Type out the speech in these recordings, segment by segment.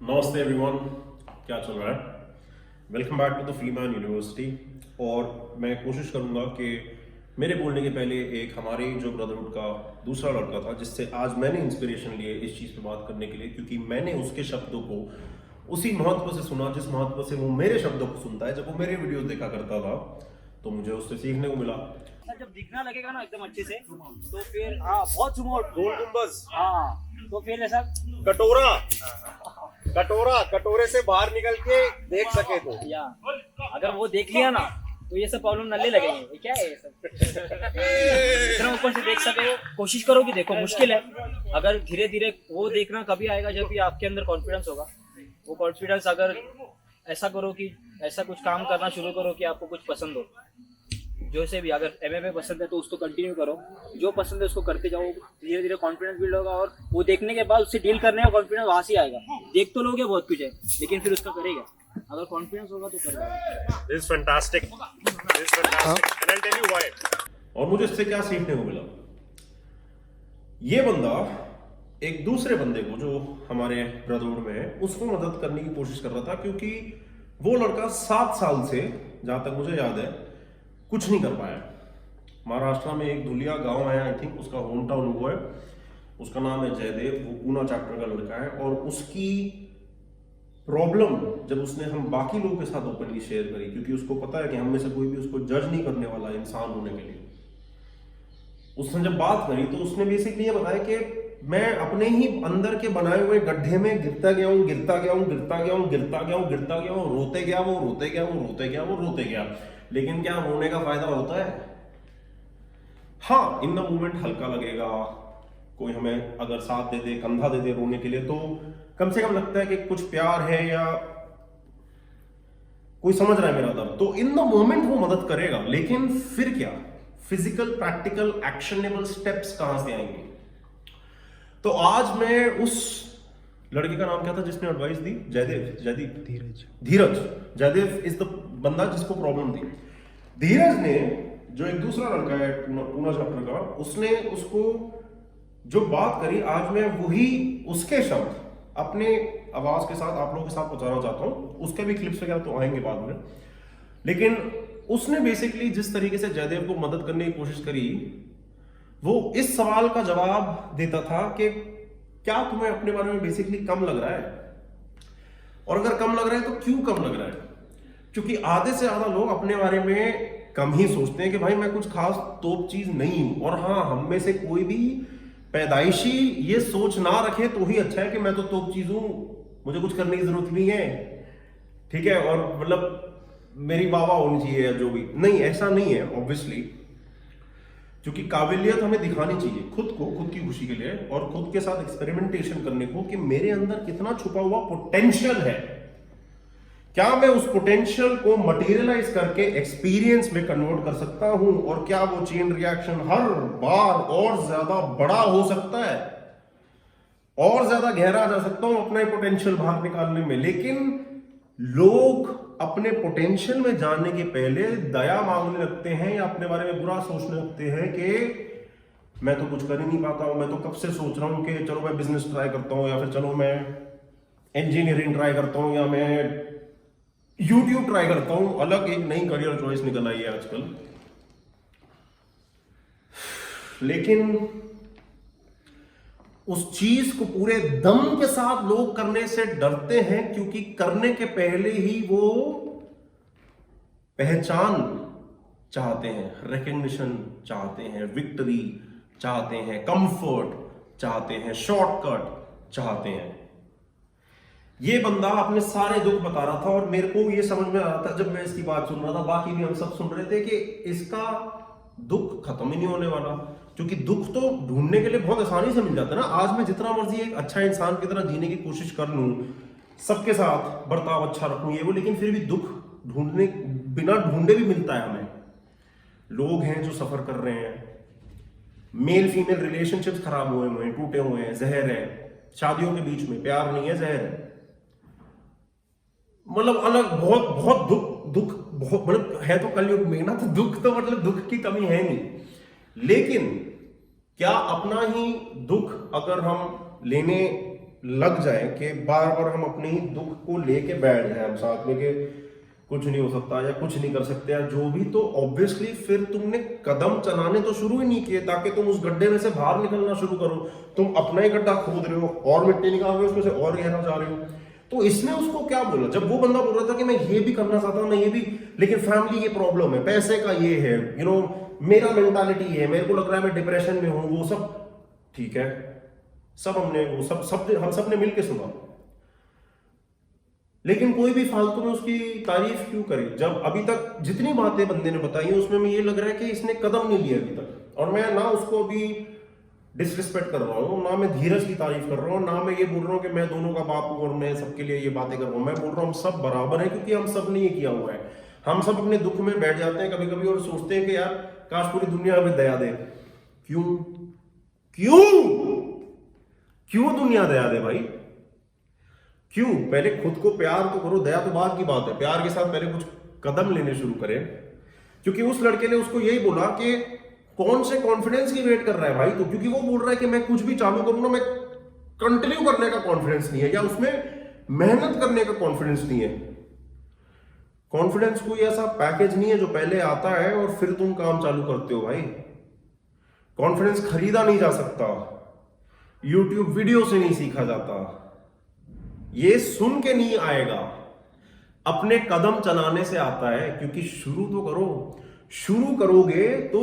नमस्ते एवरीवन, क्या चल रहा है? Welcome back to the free man university. और मैं कोशिश करूंगा कि मेरे बोलने के पहले एक हमारे जो ब्रदरहुड का दूसरा लड़का था जिससे आज मैंने इंस्पिरेशन लिए इस चीज़ पे बात करने के लिए, क्योंकि मैंने उसके शब्दों को उसी महत्व से सुना जिस महत्व से वो मेरे शब्दों को सुनता है। जब वो मेरे वीडियो देखा करता था तो मुझे उससे सीखने को मिला। जब दिखना लगेगा ना एकदम अच्छे से तो फिर हाँ बहुत सुनो गोल गुंबज, हाँ तो फिर ऐसा कटोरे से बाहर निकल के देख सके तो या अगर वो देख लिया ना तो ये सब प्रॉब्लम नल्ले लगेंगे। ये क्या है ये सब इतना ऊपर से देख सके। कोशिश करो कि देखो मुश्किल है, अगर धीरे धीरे वो देखना कभी आएगा जब भी आपके अंदर कॉन्फिडेंस होगा। वो कॉन्फिडेंस अगर ऐसा करो कि ऐसा कुछ काम करना शुरू करो कि आपको कुछ पसंद हो। जो से भी अगर एमएमए पसंद है तो उसको कंटिन्यू करो, जो पसंद है उसको करते जाओ। धीरे धीरे कॉन्फिडेंस बिल्ड होगा और वो देखने के बाद उससे डील करने का कॉन्फिडेंस वहां से आएगा। देख तो लोगे बहुत कुछ है लेकिन फिर उसका करेगा। अगर कॉन्फिडेंस होगा तो करेगा। This fantastic and I tell you why. और मुझे इससे क्या सीखने को मिला, ये बंदा एक दूसरे बंदे को जो हमारे ब्रदरहुड में है उसको मदद करने की कोशिश कर रहा था, क्योंकि वो लड़का 7 साल से, जहां तक मुझे याद है, कुछ नहीं कर पाया। महाराष्ट्र में एक धुलिया गांव है, आई थिंक उसका होम टाउन वो है, उसका नाम है जयदेव। वो पूना चैप्टर का लड़का है और उसकी प्रॉब्लम जब उसने हम बाकी लोगों के साथ ओपनली शेयर करी, क्योंकि उसको पता है कि हम में से कोई भी उसको जज नहीं करने वाला इंसान होने के लिए, उसने जब बात करी तो उसने बेसिकली ये बताया कि मैं अपने ही अंदर के बनाए हुए गड्ढे में गिरता गया हूं, रोते गया, रोते गया। लेकिन क्या रोने का फायदा होता है? हाँ, इन द मोमेंट हल्का लगेगा, कोई हमें अगर साथ दे दे, कंधा दे दे रोने के लिए, तो कम से कम लगता है कि कुछ प्यार है या कोई समझ रहा है मेरा दर्द, तो इन द मोमेंट वो मदद करेगा। लेकिन फिर क्या? फिजिकल, प्रैक्टिकल, एक्शनेबल स्टेप्स कहां से आएंगे? तो आज मैं उस लड़के का नाम क्या था जिसने एडवाइस दी? धीरज। जयदेव इज द बंदा जिसको प्रॉब्लम थी। धीरज ने, जो एक दूसरा लड़का है पूना चैप्टर का, उसने उसको जो बात करी, आज मैं वही उसके शब्द अपने आवाज के साथ आप लोगों के साथ पहुंचाना चाहता हूं। उसके भी क्लिप्स वगैरह तो आएंगे बाद में, लेकिन उसने बेसिकली जिस तरीके से जयदेव को मदद करने की कोशिश करी, वो इस सवाल का जवाब देता था कि क्या तुम्हें अपने बारे में बेसिकली कम लग रहा है? और अगर कम लग रहा है तो क्यों कम लग रहा है? क्योंकि आधे से ज्यादा लोग अपने बारे में कम ही सोचते हैं कि भाई मैं कुछ खास तोप चीज नहीं हूं। और हाँ, हम में से कोई भी पैदाइशी ये सोच ना रखे तो ही अच्छा है कि मैं तो तोप चीज हूं, मुझे कुछ करने की जरूरत नहीं है, ठीक है, और मतलब मेरी बाबा होनी चाहिए या जो भी। नहीं, ऐसा नहीं है ऑब्वियसली, क्योंकि काबिलियत हमें दिखानी चाहिए खुद को, खुद की खुशी के लिए, और खुद के साथ एक्सपेरिमेंटेशन करने को कि मेरे अंदर कितना छुपा हुआ पोटेंशियल है, क्या मैं उस पोटेंशियल को मटेरियलाइज करके एक्सपीरियंस में कन्वर्ट कर सकता हूं, और क्या वो चेन रिएक्शन हर बार और ज्यादा बड़ा हो सकता है, और ज्यादा गहरा जा सकता हूं अपने पोटेंशियल बाहर निकालने में। लेकिन लोग अपने पोटेंशियल में जाने के पहले दया मांगने लगते हैं या अपने बारे में बुरा सोचने लगते हैं कि मैं तो कुछ कर ही नहीं पाता हूं, मैं तो कब से सोच रहा हूं कि चलो मैं बिजनेस ट्राई करता हूं, या फिर चलो मैं इंजीनियरिंग ट्राई करता हूं, या मैं यूट्यूब ट्राई करता हूं। अलग एक नई करियर चॉइस निकल आई है आजकल। लेकिन उस चीज को पूरे दम के साथ लोग करने से डरते हैं, क्योंकि करने के पहले ही वो पहचान चाहते हैं, रिकग्निशन चाहते हैं, विक्ट्री चाहते हैं, कंफर्ट चाहते हैं, शॉर्टकट चाहते हैं। ये बंदा अपने सारे दुख बता रहा था और मेरे को ये समझ में आ रहा था जब मैं इसकी बात सुन रहा था, बाकी भी हम सब सुन रहे थे, कि इसका दुख खत्म ही नहीं होने वाला। क्योंकि दुख तो ढूंढने के लिए बहुत आसानी से मिल जाता है ना। आज मैं जितना मर्जी एक अच्छा इंसान की तरह जीने की कोशिश कर लूं, सबके साथ बर्ताव अच्छा रखूं, ये वो, लेकिन फिर भी दुख ढूंढने, बिना ढूंढे भी मिलता है हमें। लोग हैं जो सफर कर रहे हैं, मेल फीमेल रिलेशनशिप्स खराब हुए हैं, टूटे हुए हैं, जहर है शादियों के बीच में, प्यार नहीं है, जहर है, मतलब अलग बहुत दुख बहुत, मतलब है तो कलयुग में ना, तो दुख तो मतलब दुख की कमी है नहीं। लेकिन क्या अपना ही दुख अगर हम लेने लग जाए कि बार बार हम अपने ही दुख को लेके बैठ जाए हम साथ में कि कुछ नहीं हो सकता या कुछ नहीं कर सकते या जो भी, तो ऑब्वियसली फिर तुमने कदम चलाने तो शुरू ही नहीं किए ताकि तुम उस गड्ढे में से बाहर निकलना शुरू करो। तुम अपना ही गड्ढा खोद रहे हो और मिट्टी निकाल रहे हो उसमें से और गहरा जा रहे हो। तो इसने उसको क्या बोला, जब वो बंदा बोल रहा था कि मैं ये भी करना चाहता हूँ, मैं ये भी, लेकिन फैमिली ये प्रॉब्लम है, पैसे का ये है, मेरा मेंटालिटी है, मेरे को लग रहा है मैं डिप्रेशन में हूं, वो सब ठीक है, सब हमने वो हम सब ने मिलकर सुना, लेकिन कोई भी फालतू में उसकी तारीफ क्यों करे, जब अभी तक जितनी बातें बंदे ने बताई उसमें में ये लग रहा है कि इसने कदम नहीं लिया अभी तक। और मैं ना उसको अभी डिसरिस्पेक्ट कर रहा हूँ, ना मैं धीरज की तारीफ कर रहा हूँ, ना मैं ये बोल रहा हूँ कि मैं दोनों का बाप हूँ और मैं सबके लिए ये बातें कर रहा हूँ। मैं बोल रहा हूँ हम सब बराबर है, क्योंकि हम सब ने ये किया हुआ है। हम सब अपने दुख में बैठ जाते हैं कभी कभी और सोचते हैं कि यार काश पूरी दुनिया हमें दया दे। क्यों क्यों क्यों दुनिया दया दे भाई? क्यों? पहले खुद को प्यार तो करो, दया तो बाद की बात है। प्यार के साथ पहले कुछ कदम लेने शुरू करें। क्योंकि उस लड़के ने उसको यही बोला कि कौन से कॉन्फिडेंस की वेट कर रहा है भाई तू, क्योंकि वो बोल रहा है कि मैं कुछ भी चालू करूं ना, मैं कंटिन्यू करने का कॉन्फिडेंस नहीं है या उसमें मेहनत करने का कॉन्फिडेंस नहीं है। कॉन्फिडेंस कोई ऐसा पैकेज नहीं है जो पहले आता है और फिर तुम काम चालू करते हो भाई। कॉन्फिडेंस खरीदा नहीं जा सकता, यूट्यूब वीडियो से नहीं सीखा जाता, ये सुन के नहीं आएगा, अपने कदम चलाने से आता है। क्योंकि शुरू तो करो, शुरू करोगे तो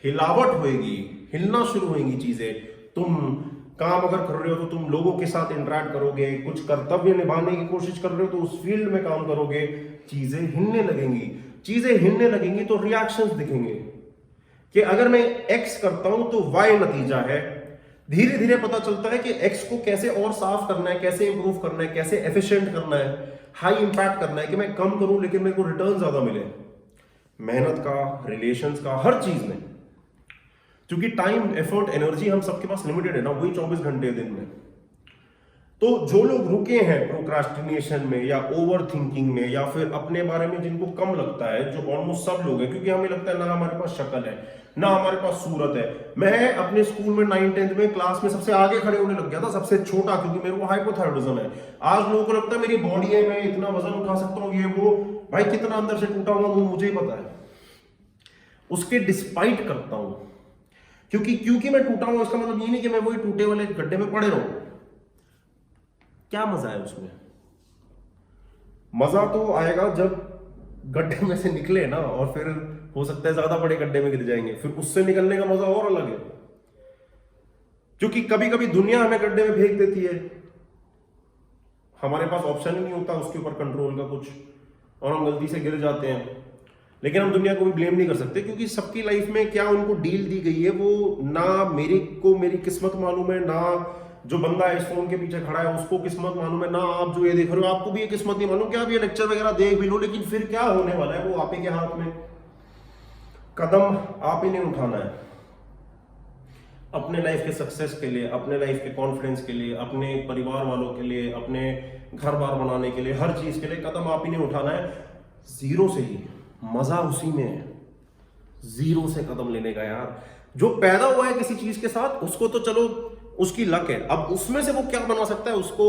हिलावट होएगी, हिलना शुरू होंगी चीजें। तुम काम अगर कर रहे हो तो तुम लोगों के साथ इंटरेक्ट करोगे, कुछ कर्तव्य निभाने की कोशिश कर रहे हो तो उस फील्ड में काम करोगे, चीजें हिलने लगेंगी। चीजें हिलने लगेंगी तो रिएक्शंस दिखेंगे कि अगर मैं एक्स करता हूं तो वाई नतीजा है। धीरे धीरे पता चलता है कि एक्स को कैसे और साफ करना है, कैसे इंप्रूव करना है, कैसे एफिशिएंट करना है, हाई इंपैक्ट करना है कि मैं कम करूं लेकिन मेरे को रिटर्न ज्यादा मिले, मेहनत का, रिलेशंस का, हर चीज में। क्योंकि टाइम, एफर्ट, एनर्जी हम सबके पास लिमिटेड है ना, वही 24 घंटे दिन में। तो जो लोग रुके हैं प्रोक्रास्टिनेशन में या ओवर थिंकिंग में या फिर अपने बारे में जिनको कम लगता है, जो ऑलमोस्ट सब लोग हैं, क्योंकि हमें लगता है ना हमारे पास शक्ल है ना हमारे पास सूरत है। मैं अपने स्कूल में 9th-10th में क्लास में सबसे आगे खड़े होने लग गया था, सबसे छोटा, क्योंकि मेरे को हाइपोथायरॉइडिज्म है। आज लोगों को लगता है मेरी बॉडी है, मैं इतना वजन उठा सकता हूँ, ये वो। भाई कितना अंदर से टूटा हुआ हूं मुझे ही पता है, उसके डिस्पाइट करता हूं। क्योंकि मैं टूटा हूं इसका मतलब ये नहीं कि मैं वही टूटे वाले गड्ढे में पड़े रहूं। क्या मजा है उसमें? मजा तो आएगा जब गड्ढे में से निकले ना, और फिर हो सकता है ज्यादा बड़े गड्ढे में गिर जाएंगे, फिर उससे निकलने का मजा और अलग है। क्योंकि कभी कभी दुनिया हमें गड्ढे में फेंक देती है, हमारे पास ऑप्शन ही नहीं होता उसके ऊपर कंट्रोल का कुछ, और हम गलती से गिर जाते हैं। लेकिन हम दुनिया को भी ब्लेम नहीं कर सकते, क्योंकि सबकी लाइफ में क्या उनको डील दी गई है वो ना मेरी को मेरी किस्मत मालूम है, ना जो बंदा इस फोन के पीछे खड़ा है उसको किस्मत मालूम है, ना आप जो ये देख रहे हो आपको भी ये किस्मत नहीं मालूम कि आप ये लेक्चर वगैरह देख भी लो, लेकिन फिर क्या होने वाला है वो आप ही के हाथ में। कदम आप ही ने उठाना है अपने लाइफ के सक्सेस के लिए, अपने लाइफ के कॉन्फिडेंस के लिए, अपने परिवार वालों के लिए, अपने घर बार बनाने के लिए, हर चीज के लिए कदम आप ही ने उठाना है। जीरो से ही मजा उसी में है, जीरो से कदम लेने का यार। जो पैदा हुआ है किसी चीज के साथ उसको तो चलो उसकी लक है, अब उसमें से वो क्या बना सकता है उसको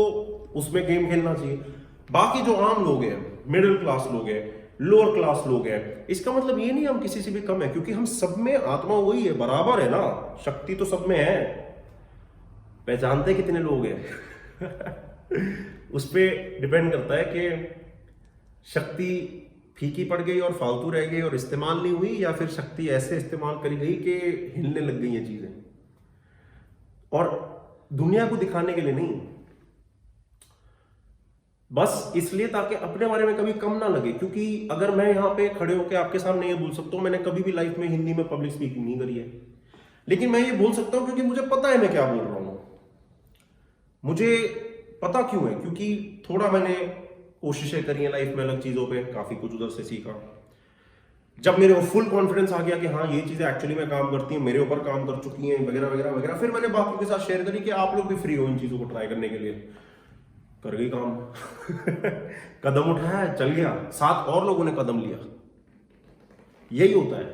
उसमें गेम खेलना चाहिए। बाकी जो आम लोग हैं, मिडिल क्लास लोग हैं, लोअर क्लास लोग हैं, इसका मतलब ये नहीं हम किसी से भी कम है, क्योंकि हम सब में आत्मा वही है, बराबर है ना, शक्ति तो सब में है। पहचानते कितने लोग हैं उस पर डिपेंड करता है कि शक्ति फीकी पड़ गई और फालतू रह गई और इस्तेमाल नहीं हुई, या फिर शक्ति ऐसे इस्तेमाल करी गई कि हिलने लग गई ये चीजें, और दुनिया को दिखाने के लिए नहीं, बस इसलिए ताकि अपने बारे में कभी कम ना लगे। क्योंकि अगर मैं यहां पे खड़े होकर आपके सामने ये बोल सकता हूं, मैंने कभी भी लाइफ में हिंदी में पब्लिक स्पीकिंग नहीं करी है, लेकिन मैं ये बोल सकता हूं क्योंकि मुझे पता है मैं क्या बोल रहा हूं। मुझे पता क्यों है? क्योंकि थोड़ा मैंने कोशिशें करी हैं लाइफ में अलग चीजों पे, काफी कुछ उधर से सीखा। जब मेरे को फुल कॉन्फिडेंस आ गया कि हाँ ये चीजें एक्चुअली मैं काम करती हूँ, मेरे ऊपर काम कर चुकी हैं, वगैरह वगैरह वगैरह, फिर मैंने बाकियों के साथ शेयर करी कि आप लोग भी फ्री हो इन चीजों को ट्राई करने के लिए। कर गई काम कदम उठाया, चल गया, साथ और लोगों ने कदम लिया, यही होता है।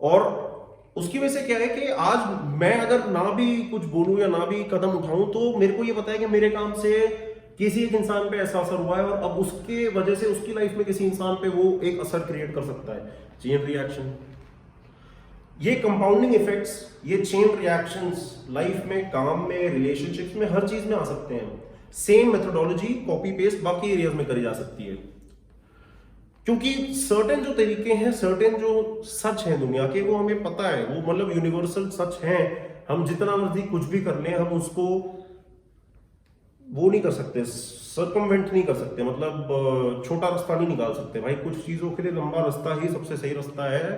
और उसकी वजह से क्या है कि आज मैं अगर ना भी कुछ बोलूं या ना भी कदम उठाऊं तो मेरे को ये पता है कि मेरे काम से किसी एक इंसान पे ऐसा असर हुआ है और अब उसके वजह से उसकी लाइफ में किसी इंसान पे वो एक असर क्रिएट कर सकता है। चेन रिएक्शन, ये कंपाउंडिंग इफेक्ट्स, ये चेन रिएक्शंस लाइफ में, काम में, रिलेशनशिप्स में, हर चीज में आ सकते हैं। सेम मेथोडोलॉजी कॉपी पेस्ट बाकी एरियाज में करी जा सकती है, क्योंकि सर्टेन जो तरीके हैं, सर्टेन जो सच हैं दुनिया के, वो हमें पता है, वो मतलब यूनिवर्सल सच हैं। हम जितना मर्जी कुछ भी कर लें, हम उसको वो नहीं कर सकते, सर्कमवेंट नहीं कर सकते, मतलब छोटा रास्ता नहीं निकाल सकते भाई। कुछ चीजों के लिए लंबा रास्ता ही सबसे सही रास्ता है,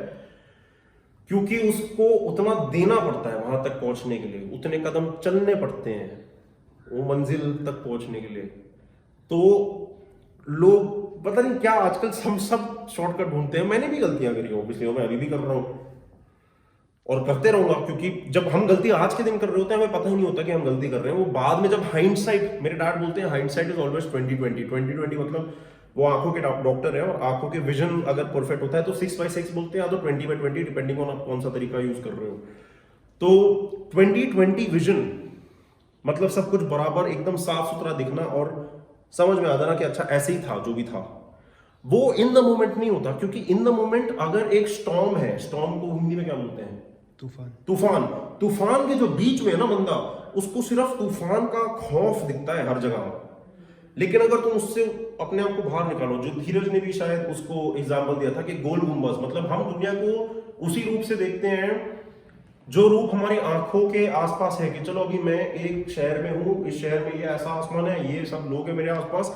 क्योंकि उसको उतना देना पड़ता है वहां तक पहुंचने के लिए, उतने कदम चलने पड़ते हैं वो मंजिल तक पहुंचने के लिए। तो लोग पता नहीं क्या आजकल सब शॉर्टकट ढूंढते हैं। मैंने भी गलतियां करी ऑब्वियसली, मैं अभी भी कर रहा हूं और करते रहूंगा, क्योंकि जब हम गलती आज के दिन कर रहे होते हैं हमें पता ही नहीं होता कि हम गलती कर रहे हैं। वो बाद में जब हाइंडसाइट, मेरे डैड बोलते हैं हाइंडसाइट इज ऑलवेज 20/20 मतलब वो आंखों के डॉक्टर है और आंखों के विजन अगर परफेक्ट होता है तो 6/6 बोलते हैं, या तो 20/20 डिपेंडिंग ऑन आप कौन सा तरीका यूज कर रहे हो। तो 20/20 विजन मतलब सब कुछ बराबर एकदम साफ सुथरा दिखना और समझ में आ जाना कि अच्छा ऐसे ही था जो भी था। वो इन द मोमेंट नहीं होता, क्योंकि इन द मोमेंट अगर एक स्टॉर्म है, स्टॉर्म को हिंदी में क्या बोलते हैं? तूफान के जो बीच में है ना बंदा, उसको सिर्फ तूफान का खौफ दिखता है हर जगह। लेकिन अगर तुम उससे अपने आप को बाहर निकालो, जो धीरज ने भी शायद उसको एग्जाम्पल दिया था कि गोल गुंबज, मतलब हम दुनिया को उसी रूप से देखते हैं जो रूप हमारी आंखों के आसपास है, कि चलो अभी मैं एक शहर में हूं, इस शहर में ये ऐसा आसमान है, ये सब लोग हैं मेरे आसपास,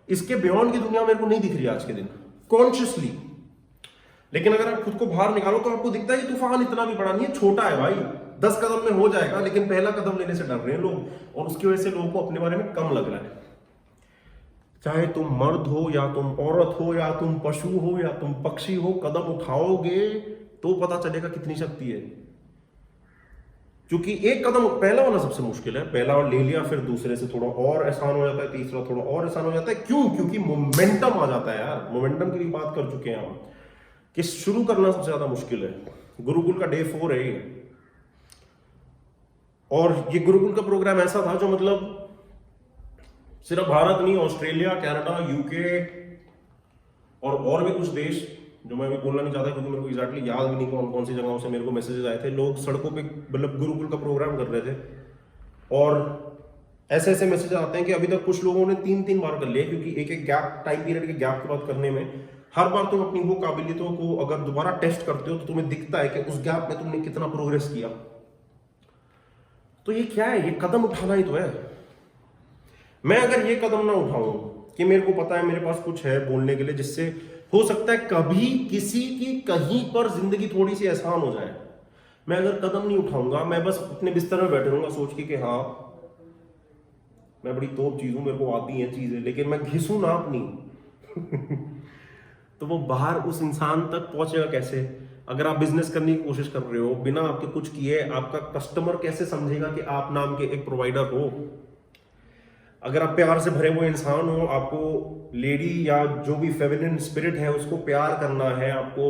इसके बियॉन्ड की दुनिया मेरे को नहीं दिख रही आज के दिन कॉन्शियसली। लेकिन अगर आप खुद को बाहर निकालो तो आपको दिखता है कि तूफान इतना भी बड़ा नहीं है, छोटा है भाई, 10 कदम में हो जाएगा। लेकिन पहला कदम लेने से डर रहे हैं लोग, और उसकी वजह से लोगों को अपने बारे में कम लग रहा है। चाहे तुम मर्द हो या तुम औरत हो या तुम पशु हो या तुम पक्षी हो, कदम उठाओगे तो पता चलेगा कितनी शक्ति है। क्योंकि एक कदम पहला होना सबसे मुश्किल है, पहला और ले लिया, फिर दूसरे से थोड़ा और आसान हो जाता है, तीसरा थोड़ा और आसान हो जाता है। क्यों? क्योंकि मोमेंटम आ जाता है यार। मोमेंटम की भी बात कर चुके हैं हम कि शुरू करना सबसे ज्यादा मुश्किल है। गुरुकुल का डे 4 है ये, और ये गुरुकुल का प्रोग्राम ऐसा था जो मतलब सिर्फ भारत नहीं, ऑस्ट्रेलिया, कनाडा, यूके और भी कुछ देश जो मैं अभी बोलना नहीं चाहता क्योंकि मेरे को एग्जैक्टली याद भी नहीं कौन कौन सी जगहों से मेरे को मैसेजेस आए थे। लोग सड़कों पे मतलब गुरुकुल का प्रोग्राम कर रहे थे, और ऐसे ऐसे मैसेज आते हैं कि अभी तक कुछ लोगों ने 3-3 बार कर लिया, क्योंकि एक एक गैप, टाइम पीरियड के गैप के बाद करने में हर बार तुम अपनी वो काबिलियतों को अगर दोबारा टेस्ट करते हो तो तुम्हें दिखता है कि उस गैप में तुमने कितना प्रोग्रेस किया। तो ये क्या है? ये कदम उठाना ही तो है। मैं अगर ये कदम ना उठाऊं कि मेरे को पता है मेरे पास कुछ है बोलने के लिए, जिससे हो सकता है कभी किसी की कहीं पर जिंदगी थोड़ी सी आसान हो जाए, मैं अगर कदम नहीं उठाऊंगा, मैं बस अपने बिस्तर में बैठे रहूंगा सोच के कि हाँ मैं बड़ी तोप चीज हूं, मेरे को आती हैं चीजें, लेकिन मैं घिसूं ना अपनी तो वो बाहर उस इंसान तक पहुंचेगा कैसे? अगर आप बिजनेस करने की कोशिश कर रहे हो बिना आपके कुछ किए, आपका कस्टमर कैसे समझेगा कि आप नाम के एक प्रोवाइडर हो? अगर आप प्यार से भरे हुए इंसान हो, आपको लेडी या जो भी फेमिनिन स्पिरिट है उसको प्यार करना है, आपको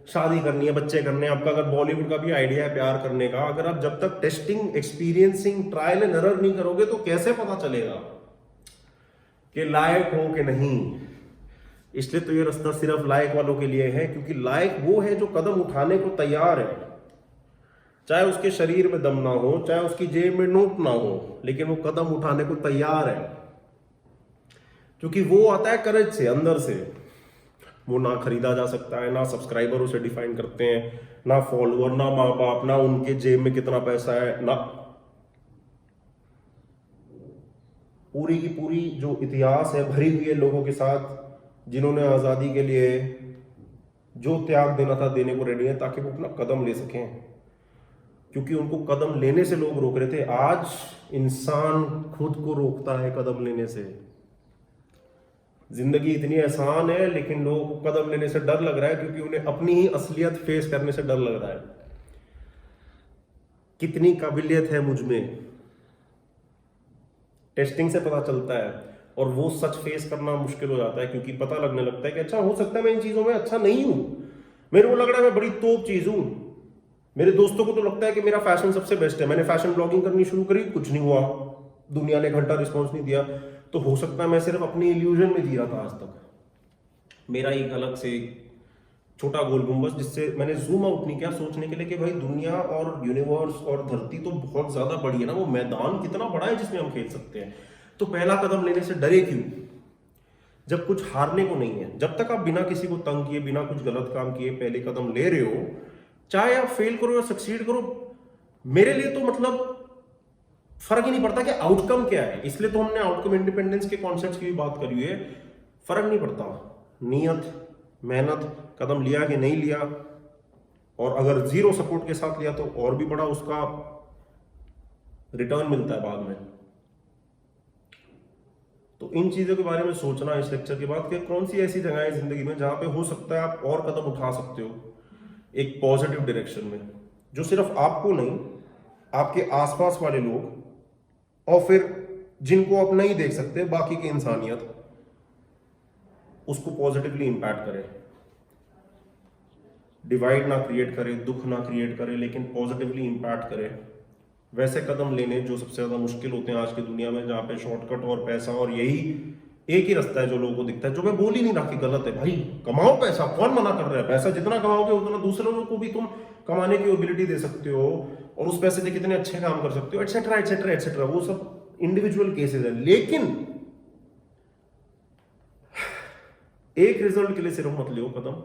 शादी करनी है, बच्चे करने हैं, आपका अगर बॉलीवुड का भी आइडिया है प्यार करने का, अगर आप जब तक testing, experiencing, trial and error नहीं करोगे तो कैसे पता चलेगा कि लायक हो कि नहीं? इसलिए तो ये रास्ता सिर्फ लायक वालों के लिए है, क्योंकि लायक वो है जो कदम उठाने को तैयार है, चाहे उसके शरीर में दम ना हो, चाहे उसकी जेब में नोट ना हो, लेकिन वो कदम उठाने को तैयार है, क्योंकि वो आता है करेज से, अंदर से। वो ना खरीदा जा सकता है, ना सब्सक्राइबर उसे डिफाइन करते हैं, ना फॉलोअर, ना माँ बाप, ना उनके जेब में कितना पैसा है, ना पूरी की पूरी जो इतिहास है भरी हुई है लोगों के साथ जिन्होंने आजादी के लिए जो त्याग देना था देने को रेडी है, ताकि वो अपना कदम ले सकें, क्योंकि उनको कदम लेने से लोग रोक रहे थे। आज इंसान खुद को रोकता है कदम लेने से। जिंदगी इतनी आसान है लेकिन लोगों को कदम लेने से डर लग रहा है, क्योंकि उन्हें अपनी ही असलियत फेस करने से डर लग रहा है। कितनी काबिलियत है मुझ में, टेस्टिंग से पता चलता है, और वो सच फेस करना मुश्किल हो जाता है, क्योंकि पता लगने लगता है कि अच्छा हो सकता है मैं इन चीजों में अच्छा नहीं हूं, मेरे को लग रहा है मैं बड़ी तोप चीज हूं, मेरे दोस्तों को तो लगता है कि मेरा फैशन सबसे बेस्ट है, मैंने फैशन ब्लॉगिंग करनी शुरू करी, कुछ नहीं हुआ, दुनिया ने घंटा रिस्पॉन्स नहीं दिया। तो हो सकता है मैं सिर्फ अपनी इल्यूजन में जी रहा था आज तक। मेरा एक अलग से छोटा गोल गुंबज, जिससे मैंने जूम आउट नहीं किया सोचने के लिए कि भाई दुनिया और यूनिवर्स और धरती तो बहुत ज्यादा बड़ी है ना, वो मैदान कितना बड़ा है जिसमें हम खेल सकते हैं। तो पहला कदम लेने से डरे क्यों, जब कुछ हारने को नहीं है। जब तक आप बिना किसी को तंग किए, बिना कुछ गलत काम किए पहले कदम ले रहे हो, चाहे आप फेल करो या सक्सीड करो, मेरे लिए तो मतलब फर्क ही नहीं पड़ता कि आउटकम क्या है। इसलिए तो हमने आउटकम इंडिपेंडेंस के कॉन्सेप्ट की भी बात करी है। फर्क नहीं पड़ता, नियत, मेहनत, कदम लिया कि नहीं लिया, और अगर जीरो सपोर्ट के साथ लिया तो और भी बड़ा उसका रिटर्न मिलता है बाद में। तो इन चीजों के बारे में सोचना इस लेक्चर के बाद कि कौन सी ऐसी जगह है जिंदगी में जहां पे हो सकता है आप और कदम उठा सकते हो एक पॉजिटिव डायरेक्शन में, जो सिर्फ आपको नहीं, आपके आसपास वाले लोग और फिर जिनको आप नहीं देख सकते बाकी की इंसानियत, उसको पॉजिटिवली इंपैक्ट करे। डिवाइड ना क्रिएट करे, दुख ना क्रिएट करे, लेकिन पॉजिटिवली इंपैक्ट करे। वैसे कदम लेने जो सबसे ज्यादा मुश्किल होते हैं आज की दुनिया में, जहां पे शॉर्टकट और पैसा और यही एक ही रास्ता है जो लोगों को दिखता है। जो मैं बोल ही नहीं रहा कि गलत है भाई, कमाओ पैसा, कौन मना कर रहा है। पैसा जितना कमाओगे उतना दूसरों को भी तुम कमाने की एबिलिटी दे सकते हो और उस पैसे से कितने अच्छे काम कर सकते हो, एटसेट्रा एटसेट्रा एटसेट्रा। वो सब इंडिविजुअल केसेस है, लेकिन एक रिजल्ट के लिए सिर्फ मत लो कदम,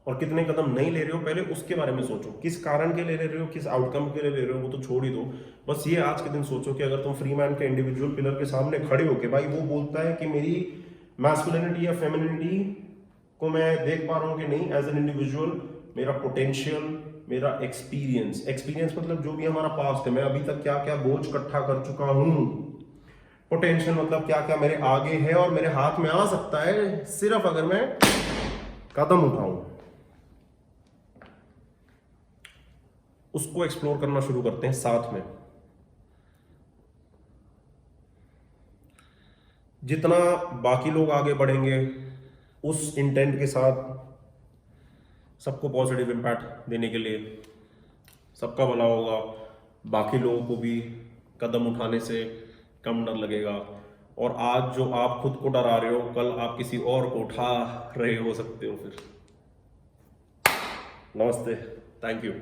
और कितने कदम नहीं ले रहे हो पहले उसके बारे में सोचो। किस कारण के लिए ले रहे हो, किस आउटकम के लिए ले रहे हो, वो तो छोड़ ही दो। बस ये आज के दिन सोचो कि अगर तुम फ्री मैन के इंडिविजुअल पिलर के सामने खड़े हो कि भाई वो बोलता है कि मेरी मैस्कुलिनिटी या फेमिनिटी को मैं देख पा रहा हूँ कि नहीं एज एन इंडिविजुअल, मेरा पोटेंशियल, मेरा एक्सपीरियंस मतलब जो भी हमारा पास्ट है, मैं अभी तक क्या क्या बोझ इकट्ठा कर चुका हूँ। पोटेंशियल मतलब क्या क्या मेरे आगे है और मेरे हाथ में आ सकता है, सिर्फ अगर मैं कदम उठाऊं। उसको एक्सप्लोर करना शुरू करते हैं साथ में। जितना बाकी लोग आगे बढ़ेंगे उस इंटेंट के साथ, सबको पॉजिटिव इम्पैक्ट देने के लिए, सबका भला होगा, बाकी लोगों को भी कदम उठाने से कम डर लगेगा। और आज जो आप खुद को डरा रहे हो, कल आप किसी और को उठा रहे हो सकते हो। फिर नमस्ते, थैंक यू।